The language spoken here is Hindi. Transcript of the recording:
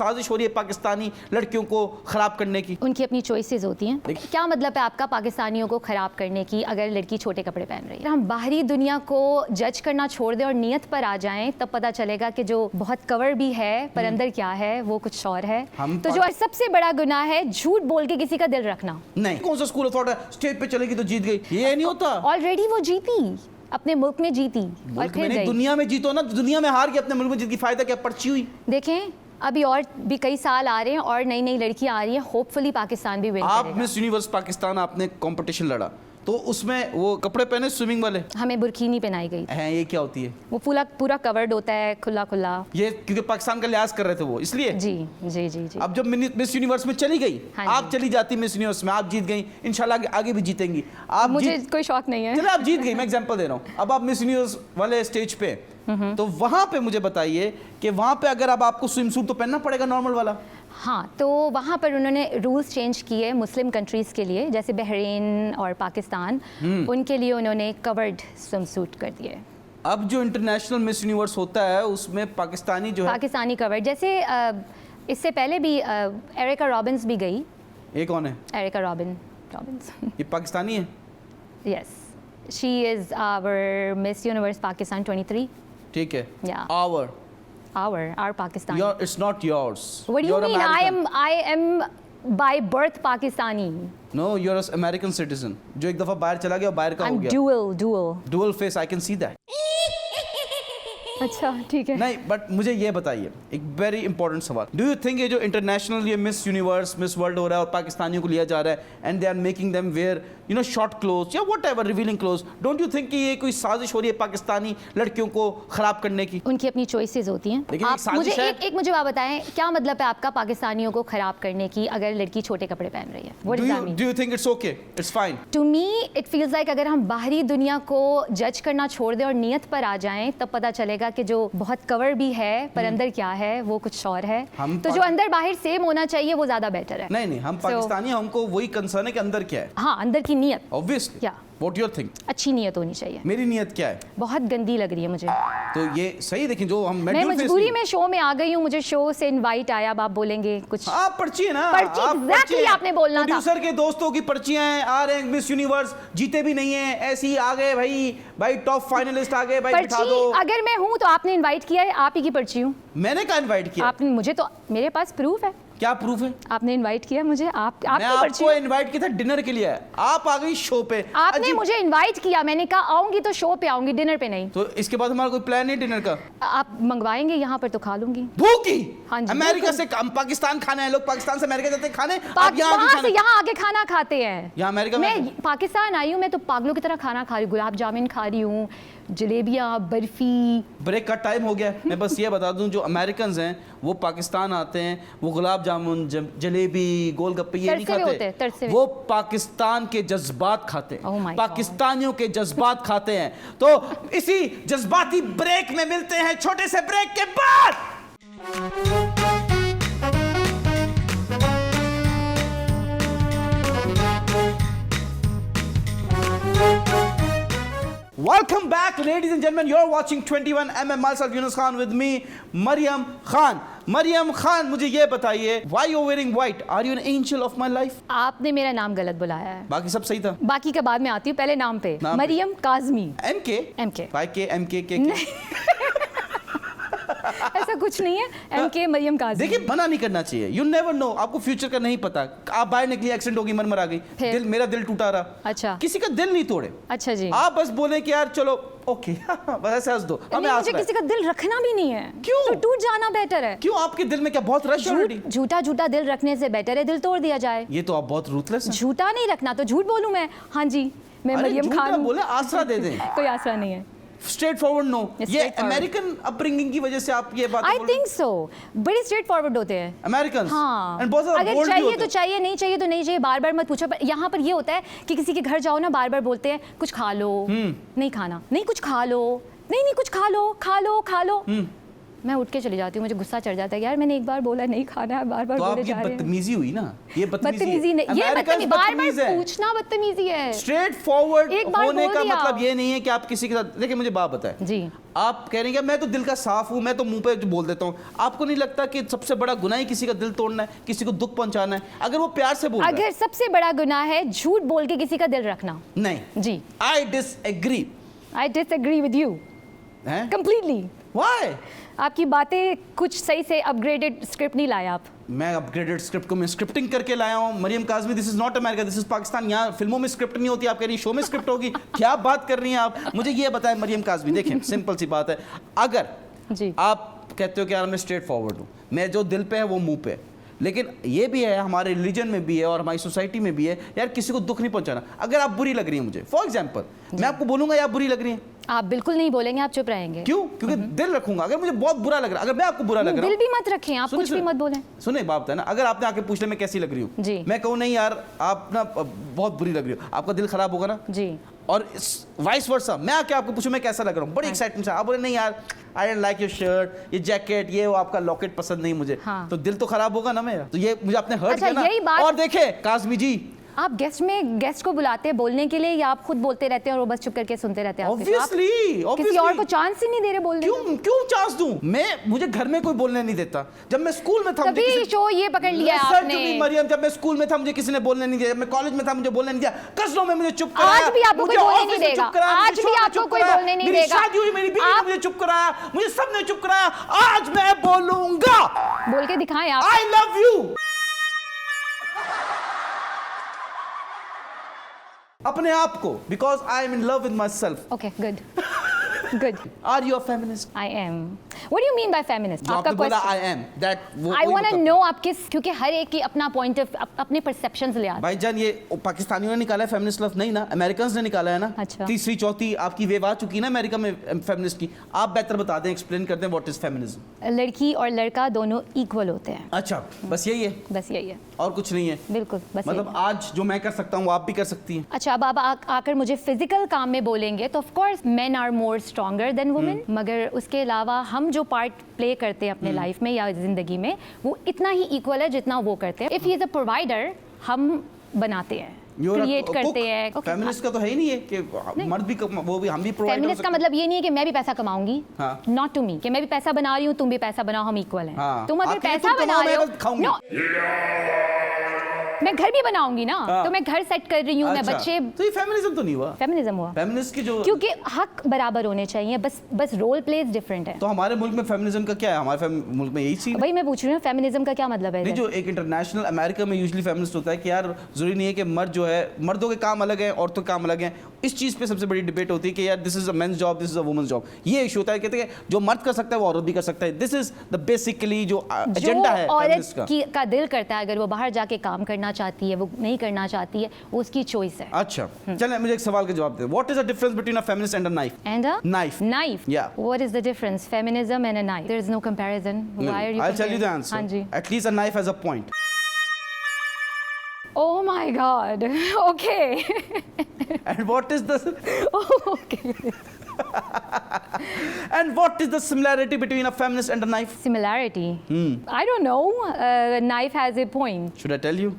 साजिश हो रही है पाकिस्तानी लड़कियों को खराब करने की? उनकी अपनी चॉइसेस होती हैं। क्या मतलब है आपका पाकिस्तानियों को खराब करने की अगर लड़की छोटे कपड़े पहन रही है? हम बाहरी दुनिया को जज करना छोड़ दें और नियत पर आ जाएं, तब पता चलेगा कि जो बहुत कवर भी है पर अंदर क्या है वो कुछ और है। तो जो सबसे बड़ा गुनाह है झूठ बोल के किसी का दिल रखना। नहीं, कौन सा स्कूल ऑफ थॉट है स्टेज पे चलेगी तो जीत गई? ये नहीं होता। ऑलरेडी वो जीती, अपने मुल्क में जीती और फिर गई। दुनिया में जीतो ना, दुनिया में हार के अपने मुल्क में जीत की फायदा क्या? पर्ची हुई। देखें अभी और भी कई साल आ रहे हैं और नई नई लड़कियां आ रही हैं, होपफुली पाकिस्तान भी विन करेगा। आप मिस यूनिवर्स पाकिस्तान आपने कंपटीशन लड़ा तो उसमें वो कपड़े पहने स्विमिंग वाले? हमें बुरकीनी पहनाई गई हैं। ये क्या होती है? वो पूरा कवर्ड होता है, खुला खुला। ये क्योंकि पाकिस्तान का लिहाज कर रहे थे वो, इसलिए? जी जी जी जी। अब जब मिस यूनिवर्स में चली गई, हाँ आप चली जाती मिस यूनिवर्स में, आप जीत गई, इंशाल्लाह आगे भी जीतेंगी आप। मुझे कोई शौक नहीं है। चलो आप जीत गई, मैं एग्जांपल दे रहा हूँ। अब आप मिस यूनिवर्स वाले स्टेज पे, तो वहां पे मुझे बताइए कि वहां पे अगर अब आपको स्विम सूट तो पहनना पड़ेगा नॉर्मल वाला? हाँ, तो वहाँ पर उन्होंने रूल्स चेंज किए मुस्लिम कंट्रीज़ के लिए, जैसे बहरीन और पाकिस्तान, उनके लिए उन्होंने कवर्ड स्विम सूट कर दिए। अब जो इंटरनेशनल मिस यूनिवर्स होता है उसमें पाकिस्तानी जो है, पाकिस्तानी कवर्ड, जैसे इससे पहले भी एरिका रॉबिन्स भी गई। ये कौन है? Erica Robbins. ये पाकिस्तानी है? Yes, she is our Miss Universe Pakistan 23। ठीक है। Yeah. Our Pakistan. It's not yours. What do you mean? American. I am by birth Pakistani. No, you're an American citizen. जो एक दफा बाहर चला गया और बाहर का हो I'm गया। Dual face. I can see that. अच्छा ठीक है। नहीं, बट मुझे ये बताइए एक वेरी इंपॉर्टेंट सवाल। डू यू थिंक ये जो इंटरनेशनल ये मिस यूनिवर्स मिस वर्ल्ड हो रहा है और पाकिस्तानियों को लिया जा रहा है and they are making them wear short cloth या whatever revealing cloth, don't you think कि ये कोई साजिश हो रही है पाकिस्तानी लड़कियों को खराब करने की? उनकी अपनी चॉइसेस होती हैं। लेकिन आप मुझे एक मुझे बात बताएं, क्या मतलब है आपका पाकिस्तानियों को खराब करने की अगर लड़की छोटे कपड़े पहन रही है? What does that mean? Do you think it's okay? It's fine. To me it feels like अगर हम बाहरी दुनिया को जज करना छोड़ दें और नियत पर आ जाएं, तब पता चलेगा कि जो बहुत कवर भी है पर अंदर क्या है वो कुछ और है। तो जो अंदर बाहर सेम होना चाहिए वो ज्यादा बेटर है। नहीं, हम पाकिस्तानी, हमको वही कंसर्न है कि अंदर क्या है। हाँ, अंदर की नियत। Obviously. क्या? What you think? अच्छी नियत होनी चाहिए। मेरी नियत क्या है? बहुत गंदी लग रही है मुझे। तो ये सही देखें, जो हम मैं मजबूरी में शो में आ गई हूँ, मुझे शो से इनवाइट आया, अब आप बोलेंगे कुछ। आप पर्ची है ना, पर्ची एग्जैक्टली आपने बोलना था। प्रोड्यूसर के दोस्तों की पर्चियां हैं, आ रहे हैं मिस यूनिवर्स, जीते भी नहीं है, ऐसे ही आ गए भाई टॉप फाइनलिस्ट आ गए भाई, बिठा दो। अगर मैं हूँ तो आपने इनवाइट किया है, आप ही की पर्ची हूँ। मैंने कहा इनवाइट किया? आपने मुझे, तो मेरे पास प्रूफ है। क्या प्रूफ है? आपने इनवाइट किया मुझे, आपकी पर्ची। आपको इनवाइट किया था डिनर के लिए, आप आ गई शो पे। आपने मुझे इनवाइट किया, मैंने कहा आऊंगी तो शो पे आऊंगी, डिनर पे नहीं। तो इसके बाद हमारा कोई प्लान नहीं डिनर का? आप मंगवाएंगे यहाँ पर तो खा लूंगी। भूखी? हाँ जी। अमेरिका से पाकिस्तान खाना है, लोग पाकिस्तान से अमेरिका जाते हैं खाने, आप यहाँ आके खाना खाते हैं। यहाँ अमेरिका में मैं पाकिस्तान आई हूँ, मैं तो पागलों की तरह खाना खा रही हूँ, गुलाब जामुन खा रही हूँ, जलेबियाँ, बर्फी। ब्रेक का टाइम हो गया। मैं बस ये बता दूं, जो अमेरिकन हैं वो पाकिस्तान आते हैं, वो गुलाब जामुन, जलेबी, गोलगप्पे ये नहीं खाते, वो पाकिस्तान के जज्बात खाते हैं, पाकिस्तानियों के जज्बात खाते हैं। तो इसी जज्बाती ब्रेक में मिलते हैं छोटे से ब्रेक के बाद। Welcome back, ladies and gentlemen. You're watching 21mm. Myself, Yunus Khan, with me, Maryam Khan. Maryam Khan, मुझे ये बताइए, why you're wearing white? Are you an angel of my life? आपने मेरा नाम गलत बुलाया है। बाकी सब सही था। बाकी के बाद में आती हूँ, पहले नाम पे। मरियम काज़मी। MK? MK? ऐसा कुछ नहीं है, MK मरियम काज़मी। देखिए, मना नहीं करना चाहिए। You never know, आपको फ्यूचर का नहीं पता। आप बाहर निकली, एक्सीडेंट हो गई, मर आ गई, मेरा दिल टूटा रहा। अच्छा। किसी का दिल नहीं तोड़े। अच्छा जी। आप बस बोले कि यार चलो ओके, बस ऐसे हंस दो। मुझे किसी का दिल रखना भी नहीं है। क्यों? तो टूट जाना बेटर है। क्यों? आपके दिल में क्या बहुत रश है? झूठा दिल रखने से बेटर है दिल तोड़ दिया जाए। ये तो आप बहुत रूथलेस हैं। झूठा नहीं रखना तो झूठ बोलूं मैं? हाँ जी, मैं मरियम खान हूं। बोले आसरा दे दें। कोई आसरा नहीं है। Straightforward no. ये अमेरिकन अपब्रिंगिंग की वजह से आप ये बात? आई थिंक सो, बड़े स्ट्रेट फॉरवर्ड होते हैं अमेरिकन। हाँ, अगर चाहिए तो चाहिए, नहीं चाहिए तो नहीं चाहिए, बार बार मत पूछो। यहाँ पर ये होता है कि किसी के घर जाओ ना, बार बार बोलते हैं कुछ खा लो, नहीं खाना, नहीं कुछ खा लो, नहीं कुछ खा लो, खा लो। मैं उठ के चली जाती हूँ, मुझे गुस्सा चढ़ जाता है यार मैंने एक बार बोला नहीं खाना है, बार-बार बोले जा रहे हैं। बदतमीजी हुई ना, ये बदतमीजी नहीं, ये बदतमीजी बार-बार पूछना बदतमीजी है। स्ट्रेट फॉरवर्ड होने का मतलब ये नहीं है कि आप किसी के साथ, देखिए मुझे बात बताएं जी, आप कह रहे हैं मैं तो दिल का साफ हूं, मैं तो मुंह पे बोल देता हूं, आपको नहीं लगता कि सबसे बड़ा गुनाह ही किसी का दिल तोड़ना है, किसी को दुख पहुंचाना है? अगर वो प्यार से बोल, अगर सबसे बड़ा गुनाह है झूठ बोल के किसी का दिल रखना, नहीं जी, I disagree with you completely. Why? आपकी बातें कुछ सही से अपग्रेडेड स्क्रिप्ट नहीं लाया आप। मैं अपग्रेडेड स्क्रिप्ट को मैं स्क्रिप्टिंग करके लाया हूं। Mariam Kazmi, this is not America, this is Pakistan. यहाँ फिल्मों में स्क्रिप्ट नहीं होती, आप कह रही शो में स्क्रिप्ट होगी। क्या बात कर रही हैं आप? मुझे ये बताएं मरियम काज़मी, देखें सिंपल सी बात है, अगर जी आप कहते हो कि यार मैं स्ट्रेट फॉरवर्ड हूँ, मैं जो दिल पे है वो मुंह पे है, लेकिन ये भी है हमारे रिलीजन में भी है और हमारी सोसाइटी में भी है यार किसी को दुख नहीं पहुंचाना। अगर आप बुरी लग रही हैं मुझे, फॉर एग्जांपल मैं आपको बोलूंगा यार बुरी लग रही हैं, आप बिल्कुल नहीं बोलेंगे, आप चुप रहेंगे। क्यों? क्योंकि दिल रखूंगा। अगर मुझे बहुत बुरा लग रहा है, अगर मैं आपको बुरा लग रहा हूं, दिल भी मत रखें, आप कुछ भी मत बोलें। सुने बात है ना, अगर आपने आके पूछ लिया मैं कैसी लग रही हूँ जी, मैं कहूँ नहीं यार आप ना बहुत बुरी लग रही हो, आपका दिल खराब होगा ना जी, और वाइस वर्सा मैं आके आपको पूछूं मैं कैसा लग रहा हूँ, बड़ी एक्साइटमेंट से आप बोले नहीं यार I don't like your shirt, ये जैकेट, ये वो आपका लॉकेट पसंद नहीं मुझे, हाँ। तो दिल तो खराब होगा ना मेरा, तो ये मुझे आपने हर्ट किया ना। और देखे काज़मी जी, आप गेस्ट को बुलाते हैं बोलने के लिए या आप खुद बोलते रहते हैं और वो बस चुप करके सुनते रहते हैं? Obviously, किसी और को चांस ही नहीं दे रहे बोलने का। क्यों चांस दूं? मुझे घर में कोई बोलने नहीं देता। जब मैं स्कूल में था तभी शो ये पकड़ लिया आपने। मरियम, जब मैं स्कूल में था मुझे किसी ने बोलने नहीं दिया, मैं कॉलेज में था मुझे बोलने नहीं दिया, कस्बों में मुझे चुप कराया। आज भी आपको कोई बोलने नहीं देगा, आज भी आपको कोई बोलने नहीं देगा। शादी हुई, मेरी बीवी ने मुझे चुप कराया, मुझे सबने चुप कराया, आज मैं बोलूंगा। बोल के दिखाएं आप। I love you. अपने आप को, because I am in love with myself. Okay good good. Are you a feminist? I am. What do you mean by feminist? आपका बोला I am that वो I want to know आप किस, क्योंकि हर एक की अपना पॉइंट ऑफ अपने परसेप्शंस ले आते हैं। भाईजान ये पाकिस्तानियों ने निकाला है फेमिनिस्ट लफ्ज़, नहीं ना, अमेरिकन्स ने निकाला है ना। अच्छा। तीसरी चौथी आपकी वेव आ चुकी है ना अमेरिका में फेमिनिस्ट की। आप बेहतर बता दें, एक्सप्लेन कर दें व्हाट इज फेमिनिज्म। लड़की और लड़का दोनों इक्वल होते हैं। अच्छा, बस यही है? बस यही है और कुछ नहीं है? बिल्कुल बस मतलब आज जो मैं कर सकता हूँ वो आप भी कर सकती हैं। अच्छा, अब आप आकर मुझे फिजिकल काम में बोलेंगे तो of course men are more stronger than women, मगर उसके अलावा हम जो पार्ट प्ले करते हैं अपने लाइफ में या जिंदगी में वो इतना ही इक्वल है जितना वो करते हैं। If he is a provider, हम बनाते हैं, क्रिएट करते हैं। फेमिनिस्ट का तो है ही नहीं है कि मर्द भी वो भी हम भी प्रोवाइड। फेमिनिस्ट का मतलब ये नहीं है कि मैं भी पैसा कमाऊंगी, नॉट टू मी, कि मैं भी पैसा बना रही हूँ तुम भी पैसा बनाओ, हम इक्वल हैं। तुम अगर पैसा बना रहे हो, मैं घर भी बनाऊंगी ना, तो मैं घर सेट कर रही हूँ, मैं बच्चे, तो ये फेमिनिज्म तो नहीं हुआ। फेमिनिज्म हुआ फेमिनिस्ट की जो, क्योंकि हक बराबर होने चाहिए, बस रोल प्लेज डिफरेंट है। तो हमारे मुल्क में फेमिनिज्म का क्या है? हमारे मुल्क में यही सीन। भाई मैं पूछ रही हूँ फेमिनिज्म का क्या मतलब है? नहीं, जो एक इंटरनेशनल अमेरिका में यूजुअली फेमिनिस्ट होता है कि यार जरूरी नहीं है कि मर्द जो है, मर्दों के काम अलग है, औरतों के काम अलग है। इस चीज़ पे सबसे बड़ी डिबेट होती है कि यार this is a men's job, this is a women's job. ये इशू होता है, कहते हैं जो मर्द कर सकता है वो औरत भी कर सकता है। दिस इज द बेसिकली जो एजेंडा है औरत का दिल करता है, अगर वो बाहर जाके काम करना चाहती है, वो नहीं करना चाहती है, वो उसकी चॉइस है। अच्छा, चलें मुझे एक सवाल का जवाब दे। What is the difference between a feminist and a knife? And a knife? Knife, या what is the difference? Feminism and a knife, there is no comparison. Why are you? I'll tell you the answer. हाँ जी। At least a knife has a point. Oh my God. Okay. And what is the okay. And what is the similarity between a feminist and a knife? Similarity? I don't know. A knife has a point. Should I tell you?